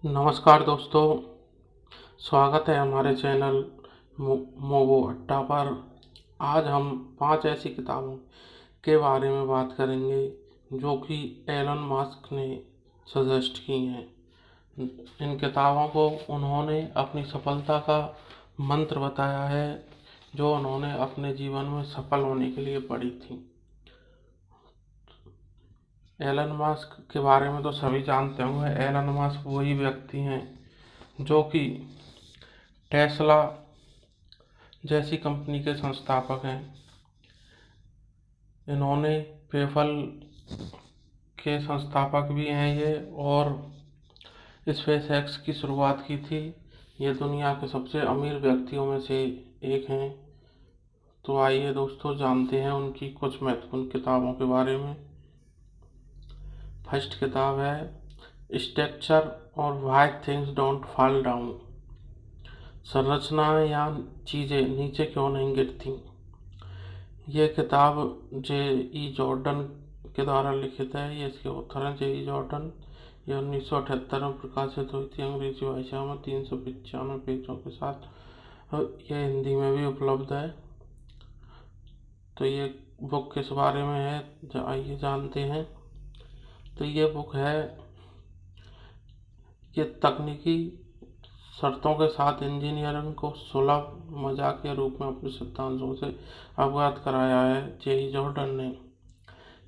नमस्कार दोस्तों, स्वागत है हमारे चैनल मोगो अड्डा पर। आज हम 5 ऐसी किताबों के बारे में बात करेंगे जो कि एलन मस्क ने सजेस्ट की हैं। इन किताबों को उन्होंने अपनी सफलता का मंत्र बताया है, जो उन्होंने अपने जीवन में सफल होने के लिए पढ़ी थी। एलन मस्क के बारे में तो सभी जानते होंगे। एलन मस्क वही व्यक्ति हैं जो कि टेस्ला जैसी कंपनी के संस्थापक हैं। इन्होंने पेपल के संस्थापक भी हैं ये, और स्पेस एक्स की शुरुआत की थी। ये दुनिया के सबसे अमीर व्यक्तियों में से एक हैं। तो आइए दोस्तों, जानते हैं उनकी कुछ महत्वपूर्ण किताबों के बारे में। फर्स्ट किताब है स्ट्रक्चर और why things don't fall down. संरचनाएं या चीज़ें नीचे क्यों नहीं गिरती। ये किताब जे.ई. जॉर्डन के द्वारा लिखित है। ये इसके ऑथर हैं जे.ई. जॉर्डन। ये 1978 में प्रकाशित हुई थी अंग्रेजी भाषा में 395 पेजों के साथ। यह हिंदी में भी उपलब्ध है। तो ये बुक किस बारे में है, आइए जानते हैं। तो ये बुक है कि तकनीकी शर्तों के साथ इंजीनियरिंग को सुलभ मजाकिया रूप में अपने सिद्धांतों से अवगत कराया है जे.ई. जॉर्डन ने।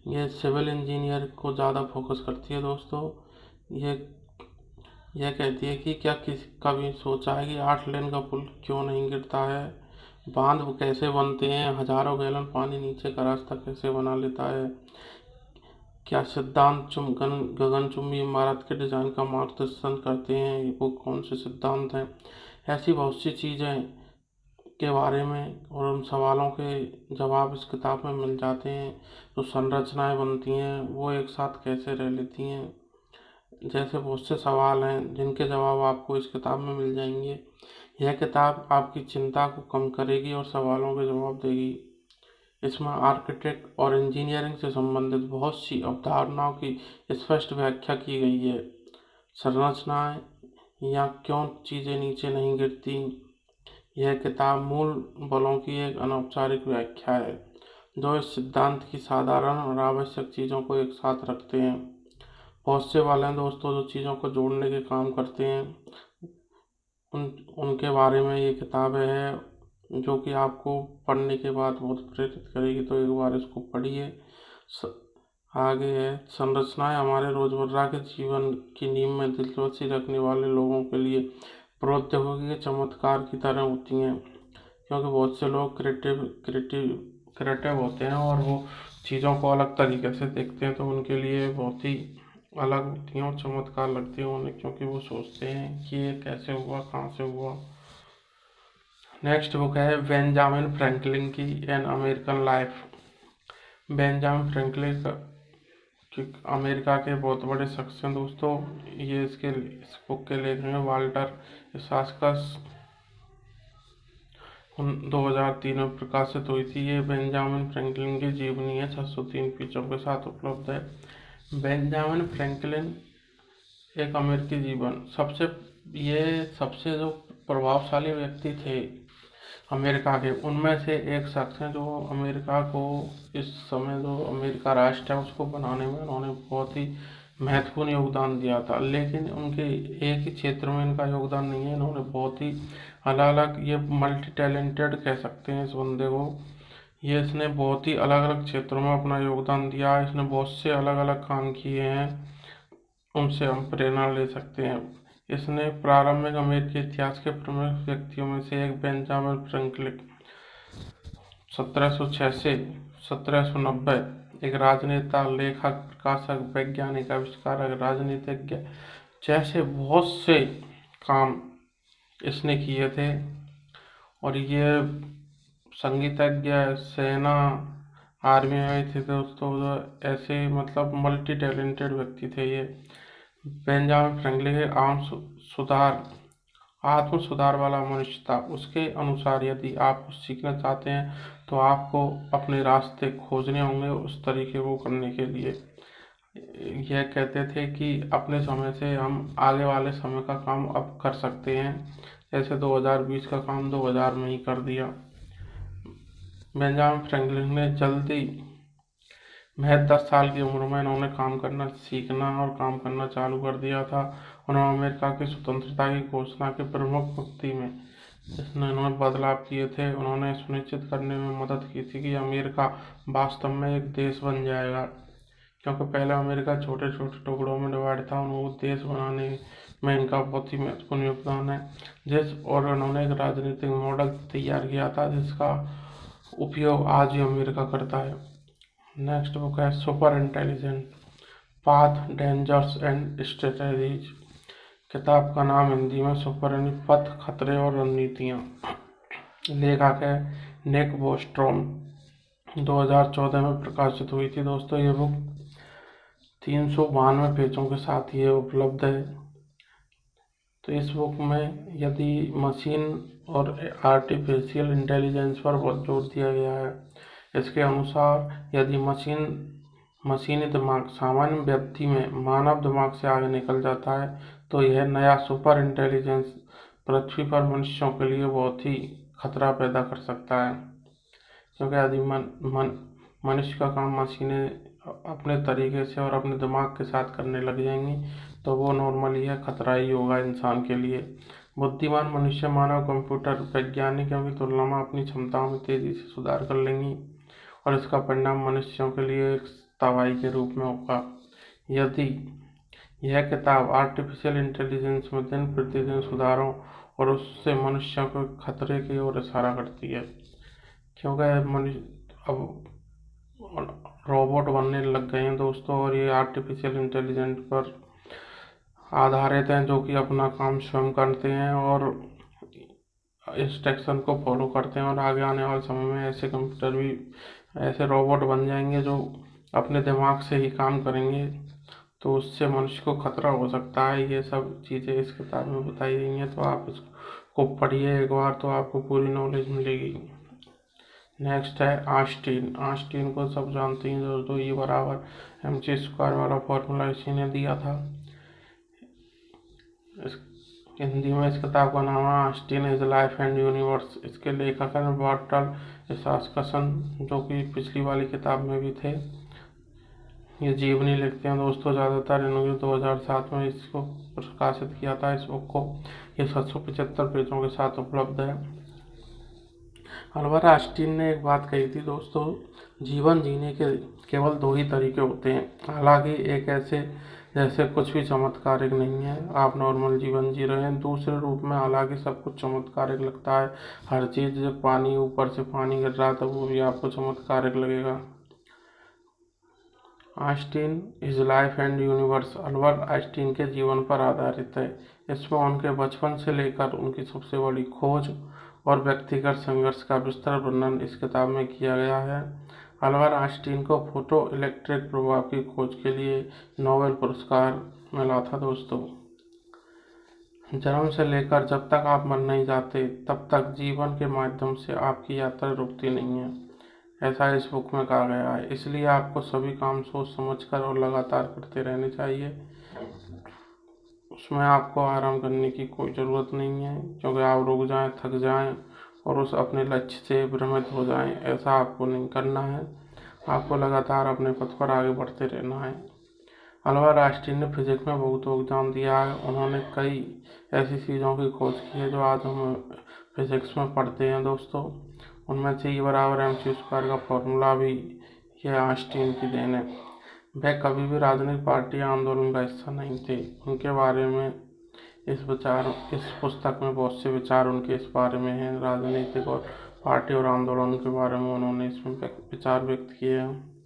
ये सिविल इंजीनियर को ज़्यादा फोकस करती है दोस्तों। ये यह कहती है कि क्या किसी कभी सोचा है कि 8 लेन का पुल क्यों नहीं गिरता है, बांध कैसे बनते हैं, हजारों गैलन पानी नीचे का रास्ता कैसे बना लेता है, क्या सिद्धांत गगनचुंबी इमारत के डिजाइन का मार्गदर्शन करते हैं, वो कौन से सिद्धांत हैं। ऐसी बहुत सी चीज़ें के बारे में और उन सवालों के जवाब इस किताब में मिल जाते हैं। जो संरचनाएं बनती हैं वो एक साथ कैसे रह लेती हैं, जैसे बहुत से सवाल हैं जिनके जवाब आपको इस किताब में मिल जाएंगे। यह किताब आपकी चिंता को कम करेगी और सवालों के जवाब देगी। इसमें आर्किटेक्ट और इंजीनियरिंग से संबंधित बहुत सी अवधारणाओं की स्पष्ट व्याख्या की गई है। संरचनाएं या क्यों चीज़ें नीचे नहीं गिरती। यह किताब मूल बलों की एक अनौपचारिक व्याख्या है, जो इस सिद्धांत की साधारण और आवश्यक चीज़ों को एक साथ रखते हैं। बहुत से बल हैं दोस्तों जो चीज़ों को जोड़ने के काम करते हैं, उनके बारे में ये किताब है, जो कि आपको पढ़ने के बाद बहुत प्रेरित करेगी। तो एक बार इसको पढ़िए। आगे है संरचनाएं हमारे रोजमर्रा के जीवन की नींव में दिलचस्पी रखने वाले लोगों के लिए प्रौद्योगिकी के चमत्कार की तरह होती हैं, क्योंकि बहुत से लोग क्रिएटिव होते हैं और वो चीज़ों को अलग तरीके से देखते हैं। तो उनके लिए बहुत ही अलग होती हैं और चमत्कार लगती है उन्हें, क्योंकि वो सोचते हैं कि ये कैसे हुआ, कहाँ से हुआ। नेक्स्ट बुक है बेंजामिन फ्रैंकलिन की an American life. Benjamin Franklin America के बहुत बड़े शख्स हैं दोस्तों। ये इस बुक के लेखक हैं वाल्टर इसास्कस। 2003 में प्रकाशित हुई थी। ये बेंजामिन फ्रैंकलिन की जीवनी है, 603 पेजों के साथ उपलब्ध है। बेंजामिन फ्रैंकलिन एक अमेरिकी जीवन सबसे जो प्रभावशाली व्यक्ति थे अमेरिका के, उनमें से एक शख्स हैं जो अमेरिका को इस समय जो अमेरिका राष्ट्र है उसको बनाने में उन्होंने बहुत ही महत्वपूर्ण योगदान दिया था। लेकिन उनके एक ही क्षेत्र में इनका योगदान नहीं है, इन्होंने बहुत ही अलग अलग, ये मल्टी टैलेंटेड कह सकते हैं इस बंदे को। ये इसने बहुत ही अलग अलग क्षेत्रों में अपना योगदान दिया। इसने बहुत से अलग अलग काम किए हैं, उनसे हम प्रेरणा ले सकते हैं। इसने प्रारंभिक अमेरिकी इतिहास के प्रमुख व्यक्तियों में से एक बेंजामिन फ्रैंकलिन 1706 से 1790 एक राजनेता, लेखक, प्रकाशक, वैज्ञानिक, आविष्कारक, राजनीतिज्ञ जैसे बहुत से काम इसने किए थे। और ये संगीतज्ञ, सेना, आर्मी में थे दोस्तों। ऐसे मतलब मल्टी टैलेंटेड व्यक्ति थे ये। बेंजामिन फ्रैंकलिन के आत्म सुधार वाला मनुष्यता, उसके अनुसार यदि आप कुछ सीखना चाहते हैं तो आपको अपने रास्ते खोजने होंगे उस तरीके को करने के लिए। यह कहते थे कि अपने समय से हम आगे वाले समय का काम अब कर सकते हैं, जैसे 2020 का काम 2000 में ही कर दिया। बेंजामिन फ्रैंकलिन ने जल्दी महज 10 साल की उम्र में इन्होंने काम करना सीखना और काम करना चालू कर दिया था। उन्होंने अमेरिका की स्वतंत्रता की घोषणा के प्रमुख व्यक्ति में जिसने इन्होंने बदलाव किए थे, उन्होंने सुनिश्चित करने में मदद की थी कि अमेरिका वास्तव में एक देश बन जाएगा, क्योंकि पहले अमेरिका छोटे छोटे टुकड़ों में डिवाइड था। उन्होंने देश बनाने में इनका बहुत ही महत्वपूर्ण योगदान है। और उन्होंने एक राजनीतिक मॉडल तैयार किया था जिसका उपयोग आज भी अमेरिका करता है। नेक्स्ट बुक है super intelligent path dangers and strategies. किताब का नाम हिंदी में सुपर यानी पथ, खतरे और रणनीतियाँ। लेखक है निक बोस्ट्रोम। 2014 में प्रकाशित हुई थी दोस्तों। ये बुक 392 पेजों के साथ ये उपलब्ध है। तो इस बुक में यदि मशीन और आर्टिफिशियल इंटेलिजेंस पर बहुत जोर दिया गया है। इसके अनुसार यदि मशीनी दिमाग सामान्य व्यक्ति में मानव दिमाग से आगे निकल जाता है तो यह नया सुपर इंटेलिजेंस पृथ्वी पर मनुष्यों के लिए बहुत ही खतरा पैदा कर सकता है, क्योंकि यदि मनुष्य का काम मशीनें अपने तरीके से और अपने दिमाग के साथ करने लग जाएंगी तो वो नॉर्मली है खतरा ही होगा इंसान के लिए। बुद्धिमान मनुष्य मानव कंप्यूटर वैज्ञानिकों की तुलना में अपनी क्षमताओं में तेजी से सुधार कर लेंगी और इसका परिणाम मनुष्यों के लिए एक तबाही के रूप में होगा। यदि यह किताब आर्टिफिशियल इंटेलिजेंस में दिन प्रतिदिन सुधारों और उससे मनुष्यों को खतरे की ओर इशारा करती है, क्योंकि मनुष्य अब रोबोट बनने लग गए हैं दोस्तों और ये आर्टिफिशियल इंटेलिजेंस पर आधारित हैं जो कि अपना काम स्वयं करते हैं और इंस्ट्रक्शन को फॉलो करते हैं। और आगे आने वाले समय में ऐसे कंप्यूटर भी ऐसे रोबोट बन जाएंगे जो अपने दिमाग से ही काम करेंगे, तो उससे मनुष्य को खतरा हो सकता है। ये सब चीज़ें इस किताब में बताई गई हैं, तो आप इसको पढ़िए एक बार तो आपको पूरी नॉलेज मिलेगी। नेक्स्ट है आस्टीन। आस्टीन को सब जानते हैं दोस्तों, E = mc² वाला फॉर्मूला इसी ने दिया था। हिंदी में इस किताब का नाम है Austin is life and universe. इसके लेखक हैं बर्टल इसास्कसन, जो कि पिछली वाली किताब में भी थे। ये जीवनी लिखते हैं दोस्तों ज़्यादातर। इन्होंने 2007 में इसको प्रकाशित किया था इस बुक को। ये 775 पेजों के साथ उपलब्ध है। अल्बर्ट आइंस्टीन ने एक बात कही थी दोस्तों, जीवन जीने के केवल 2 ही तरीके होते हैं। हालांकि एक ऐसे जैसे कुछ भी चमत्कारिक नहीं है, आप नॉर्मल जीवन जी रहे हैं। दूसरे रूप में हालांकि सब कुछ चमत्कारिक लगता है। हर चीज़, जब पानी ऊपर से पानी गिर रहा है तो वो भी आपको चमत्कारिक लगेगा। Einstein is life and universe Albert Einstein के जीवन पर आधारित है। इसमें उनके बचपन से लेकर उनकी सबसे बड़ी खोज और व्यक्तिगत संघर्ष का विस्तृत वर्णन इस किताब में किया गया है। अल्बर्ट आइंस्टीन को फोटो इलेक्ट्रिक प्रभाव की खोज के लिए नोबेल पुरस्कार मिला था दोस्तों। जन्म से लेकर जब तक आप मर नहीं जाते तब तक जीवन के माध्यम से आपकी यात्रा रुकती नहीं है, ऐसा इस बुक में कहा गया है। इसलिए आपको सभी काम सोच समझकर और लगातार करते रहने चाहिए। उसमें आपको आराम करने की कोई ज़रूरत नहीं है, क्योंकि आप रुक जाएं, थक जाएं और उस अपने लक्ष्य से भ्रमित हो जाएं, ऐसा आपको नहीं करना है। आपको लगातार अपने पथ पर आगे बढ़ते रहना है। अल्बर्ट आइंस्टीन ने फिजिक्स में बहुत योगदान दिया है। उन्होंने कई ऐसी चीज़ों की खोज की है जो आज हम फिजिक्स में पढ़ते हैं दोस्तों। उनमें से E = mc² का फॉर्मूला भी यह आइंस्टीन की देन है। वह कभी भी राजनीतिक पार्टी या आंदोलन का हिस्सा नहीं थे। उनके बारे में इस पुस्तक में बहुत से विचार उनके इस बारे में हैं। राजनीतिक और पार्टी और आंदोलन के बारे में उन्होंने इसमें विचार व्यक्त किए हैं।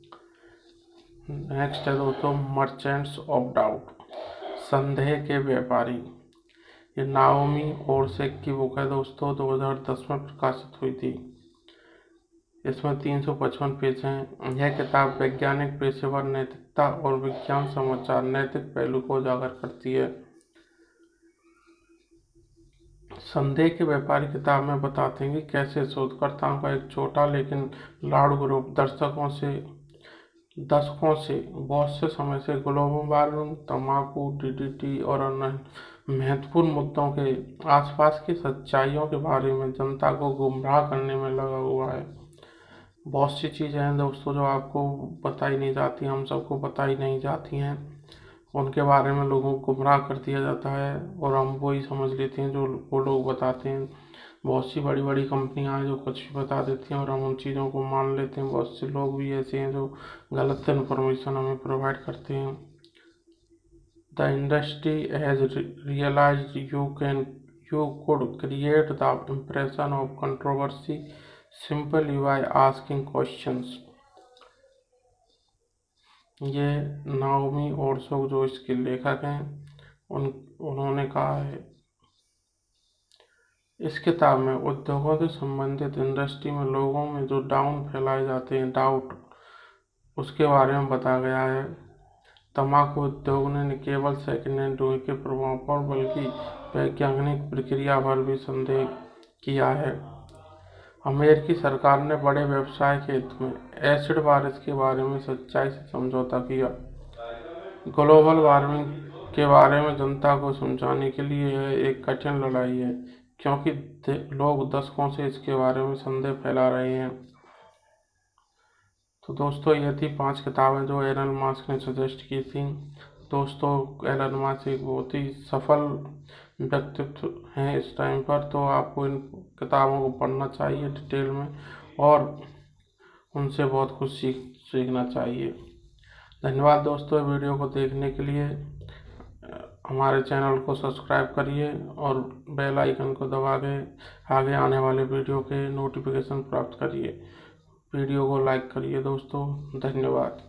नेक्स्ट है दोस्तों मर्चेंट्स ऑफ डाउट, संदेह के व्यापारी। ये नाओमी ओरसेक की बुक है दोस्तों, 2010 में प्रकाशित हुई थी। इसमें 355 पेज हैं। यह किताब वैज्ञानिक, पेशेवर, नैतिकता और विज्ञान समाचार नैतिक पहलू को उजागर करती है। संदेह के व्यापारी किताब में बताते हैं कि कैसे शोधकर्ताओं का एक छोटा लेकिन लाउड ग्रुप दर्शकों से दशकों से बहुत से समय से ग्लोबल वार्मिंग, तंबाकू, डीडीटी और अन्य महत्वपूर्ण मुद्दों के आसपास की सच्चाइयों के बारे में जनता को गुमराह करने में लगा हुआ है। बहुत सी चीज़ें हैं दोस्तों जो आपको बताई नहीं जाती, हम सबको बताई नहीं जाती हैं, उनके बारे में लोगों को गुमराह कर दिया जाता है और हम वही समझ लेते हैं जो वो लोग बताते हैं। बहुत सी बड़ी बड़ी कंपनियां हैं जो कुछ भी बता देती हैं और हम उन चीज़ों को मान लेते हैं। बहुत से लोग भी ऐसे हैं जो गलत इन्फॉर्मेशन हमें प्रोवाइड करते हैं। The industry has realised you could create the impression of controversy simply by asking questions। ये नाओमी ओर्सो जो इसके लेखक हैं उन्होंने कहा है इस किताब में। उद्योगों से संबंधित इंडस्ट्री में लोगों में जो डाउट फैलाए जाते हैं, डाउट, उसके बारे में बताया गया है। तंबाकू उद्योग ने न केवल सेकेंड हैंड धुएं के प्रभाव पर बल्कि वैज्ञानिक प्रक्रिया पर भी संदेह किया है। अमेरिकी सरकार ने बड़े व्यवसाय के हित में एसिड बारिश के बारे में सच्चाई से समझौता किया। ग्लोबल वार्मिंग के बारे में जनता को समझाने के लिए यह एक कठिन लड़ाई है, क्योंकि लोग दशकों से इसके बारे में संदेह फैला रहे हैं। तो दोस्तों, ये थी 5 किताबें जो एलन मास्क ने सजेस्ट की थी। दोस्तों, एलन मास्क एक बहुत ही सफल व्यक्तित्व हैं इस टाइम पर, तो आपको इन किताबों को पढ़ना चाहिए डिटेल में और उनसे बहुत कुछ सीखना चाहिए। धन्यवाद दोस्तों वीडियो को देखने के लिए। हमारे चैनल को सब्सक्राइब करिए और बेल आइकन को दबा के आगे आने वाले वीडियो के नोटिफिकेशन प्राप्त करिए। वीडियो को लाइक करिए दोस्तों। धन्यवाद।